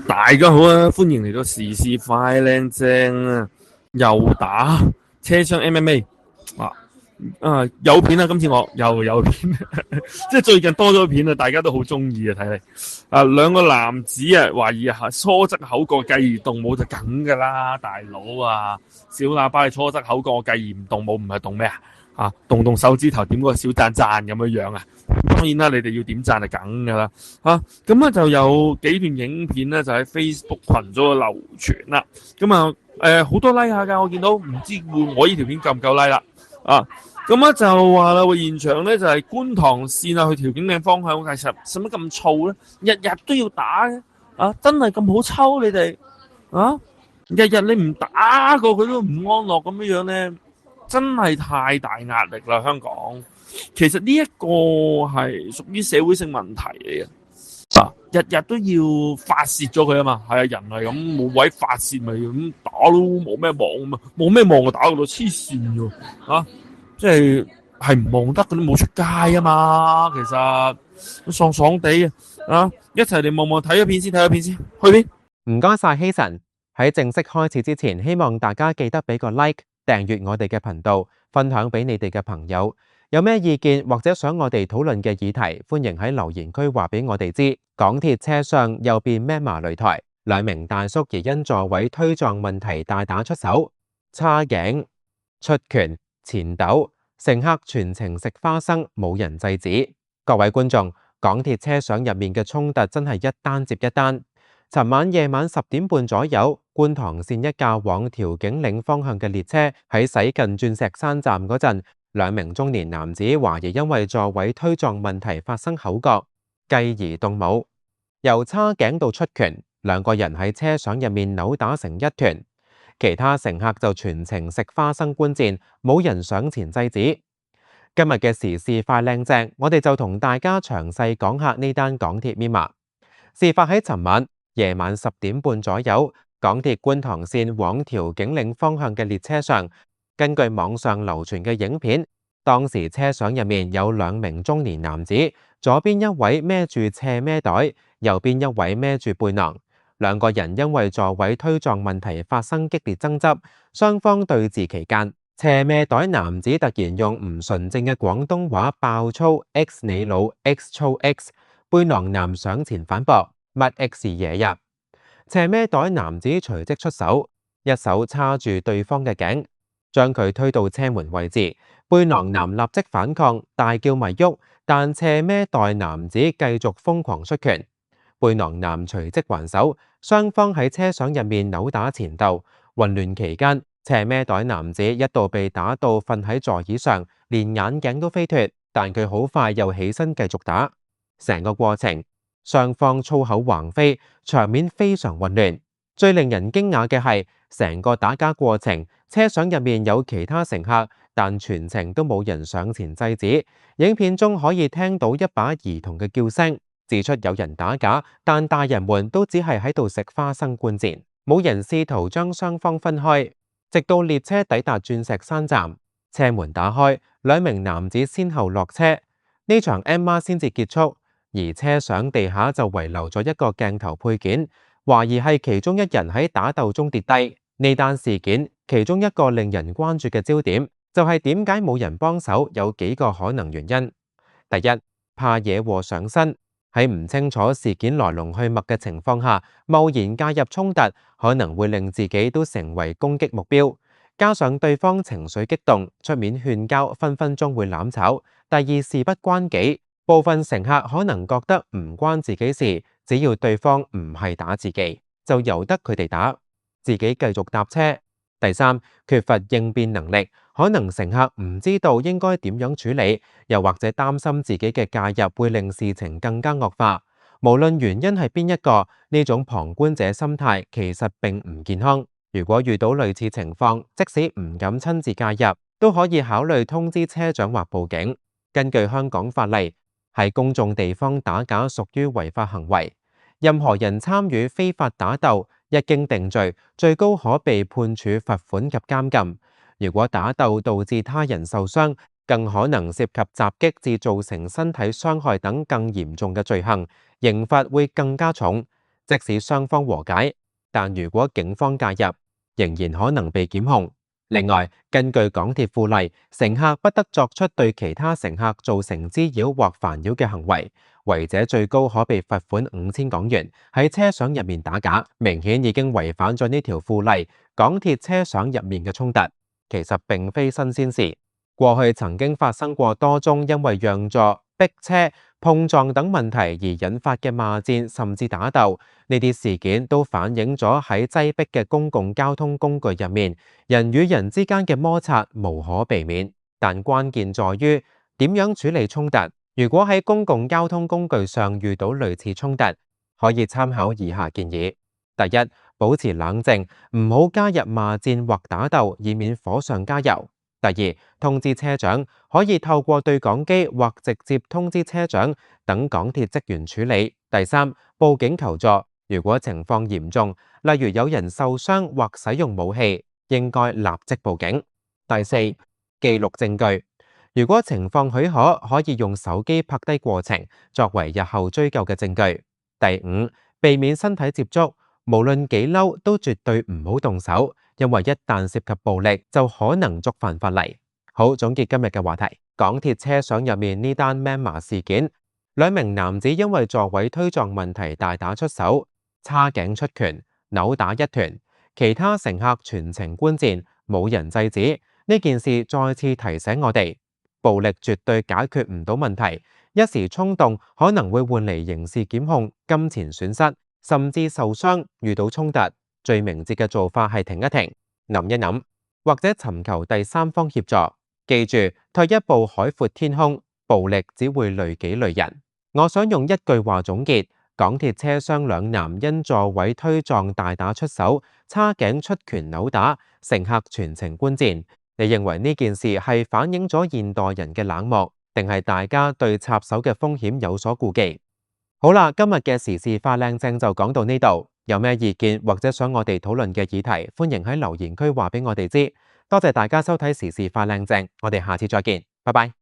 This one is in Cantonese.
大家好啊，歡迎嚟到時事快靚正啊！又打車廂 MMA 有片啦，今次我又有片，即係最近多咗片啊，大家都好中意啊，睇嚟兩個男子懷疑初則口角繼而動武就梗噶啦，大佬啊，小喇叭係初則口角繼而唔動武，唔係動咩動手指頭點個小讚讚咁樣啊！當然啦，你哋要點讚係梗噶啦咁就有幾段影片咧就喺 Facebook 群組流傳啦，好多 like 下噶，我見到唔知我呢條片夠唔夠 like 啦就話啦，現場咧就係觀塘線去調景嶺方向，其實使乜咁燥咧？日日都要打嘅真係咁好抽你哋日日你唔打過佢都唔安樂咁樣咧，真係太大壓力啦！香港其實呢一個係屬於社會性問題嚟嘅日日都要發泄咗佢啊嘛，係啊，人係咁冇位發泄咪咁打咯，冇咩望啊嘛，冇咩望就打到黐線喎即係唔望得嗰啲冇出街啊嘛，其實爽爽地一齊嚟望望睇咗片先，去邊？唔該晒希神。喺正式開始之前，希望大家記得俾個 like， 訂閱我哋嘅頻道，分享俾你哋嘅朋友。有咩意見或者想我哋討論嘅議題，歡迎喺留言區話俾我哋知。港鐵車廂又變咩麻擂台，兩名大叔亦因座位推撞問題大打出手，叉頸、出拳、纏鬥，乘客全程食花生，冇人制止。各位觀眾，港鐵車廂入面嘅衝突真係一單接一單。尋晚夜晚10點半左右，觀塘線一架往調景嶺方向嘅列車喺駛近鑽石山站嗰陣，兩名中年男子懷疑因為座位推撞問題發生口角，繼而動武，由叉頸到出拳，兩個人喺車廂入面扭打成一團，其他乘客就全程食花生觀戰，冇人上前制止。今日嘅時事快靚正，我哋就同大家詳細講下呢單港鐵咪麻。事發喺尋晚夜晚10點半左右，港鐵觀塘線往調景嶺方向嘅列車上，根據網上流傳嘅影片，當時車廂入面有兩名中年男子，左邊一位孭住斜孭袋，右邊一位孭住背囊，兩個人因為座位推撞問題發生激烈爭執，雙方對峙期間，斜孭袋男子突然用唔純正嘅廣東話爆粗 X 你老 X 粗 X， 背囊男上前反駁乜 X 嘢入，斜孭袋男子隨即出手，一手叉住對方嘅頸，將佢推到車門位置。背囊男立即反抗，大叫咪喐，但斜孭袋男子繼續瘋狂出拳，背囊男隨即還手，雙方喺車廂入面扭打纏鬥。混亂期間，斜孭袋男子一度被打到瞓喺座椅上，連眼鏡都飛脫，但佢好快又起身繼續打。成個過程，雙方粗口橫飛，場面非常混亂。最令人驚訝嘅係，成個打架過程，車廂入面有其他乘客，但全程都冇人上前制止。影片中可以聽到一把兒童嘅叫聲，指出有人打架，但大人們都只係喺度食花生觀戰，冇人試圖將雙方分開。直到列車抵達鑽石山站，車門打開，兩名男子先後落車，呢場 MR 先至結束。而車廂地下就遺留咗一個鏡頭配件，懷疑係其中一人喺打鬥中跌低。呢單事件其中一個令人關注嘅焦點，就係點解冇人幫手，有幾個可能原因。第一，怕惹禍上身，喺唔清楚事件來龍去脈嘅情況下，貿然介入衝突，可能會令自己都成為攻擊目標。加上對方情緒激動，出面勸交，分分鐘會攬炒。第二，事不關己。部分乘客可能覺得唔關自己事，只要對方唔係打自己，就由得佢哋打，自己繼續搭車。第三，缺乏應變能力，可能乘客唔知道應該點樣處理，又或者擔心自己嘅介入會令事情更加惡化。無論原因係邊一個，呢種旁觀者心態其實並唔健康。如果遇到類似情況，即使唔敢親自介入，都可以考慮通知車長或報警。根據香港法例，喺公眾地方打架屬於違法行為，任何人參與非法打鬥，一經定罪，最高可被判處罰款及監禁。如果打鬥導致他人受傷，更可能涉及襲擊致造成身體傷害等更嚴重嘅罪行，刑罰會更加重。即使雙方和解，但如果警方介入，仍然可能被檢控。另外，根據港鐵附例，乘客不得作出對其他乘客造成滋擾或煩擾嘅行為，違者最高可被罰款5000港元，喺車廂入面打假，明顯已經違反咗呢條附例。港鐵車廂入面嘅衝突，其實並非新鮮事，過去曾經發生過多宗因為讓座、逼車、碰撞等問題而引發嘅罵戰甚至打鬥，呢啲事件都反映咗喺擠迫嘅公共交通工具入面，人與人之間嘅摩擦無可避免，但關鍵在於點樣處理衝突。如果喺公共交通工具上遇到類似衝突，可以參考以下建議：第一，保持冷靜，唔好加入罵戰或打鬥，以免火上加油。第二，通知車長，可以透過對講機或直接通知車長，等港鐵職員處理。第三，報警求助，如果情況嚴重，例如有人受傷或使用武器，應該立即報警。第四，記錄證據，如果情況許可，可以用手機拍低過程，作為日後追究嘅證據。第五，避免身體接觸，無論幾嬲都絕對唔好動手，因為一旦涉及暴力，就可能觸犯法例。好，總結今日嘅話題，港鐵車廂入面呢單 MAMA 事件，2名男子因為座位推撞問題大打出手，叉頸出拳，扭打一團，其他乘客全程觀戰，冇人制止。呢件事再次提醒我哋，暴力絕對解決唔到問題，一時衝動可能會換嚟刑事檢控、金錢損失，甚至受傷。遇到衝突，最明智嘅做法係停一停，諗一諗，或者尋求第三方協助。記住，退一步海闊天空，暴力只會累己累人。我想用一句話總結：港鐵車廂2男因座位推撞大打出手，叉頸出拳扭打，乘客全程觀戰。你認為呢件事係反映咗現代人嘅冷漠，定係大家對插手嘅風險有所顧忌？好啦，今日嘅時事快靚正就講到呢度。有咩意見或者想我哋討論嘅議題，歡迎喺留言區話俾我哋知。多謝大家收睇時事快靚正，我哋下次再見，拜拜。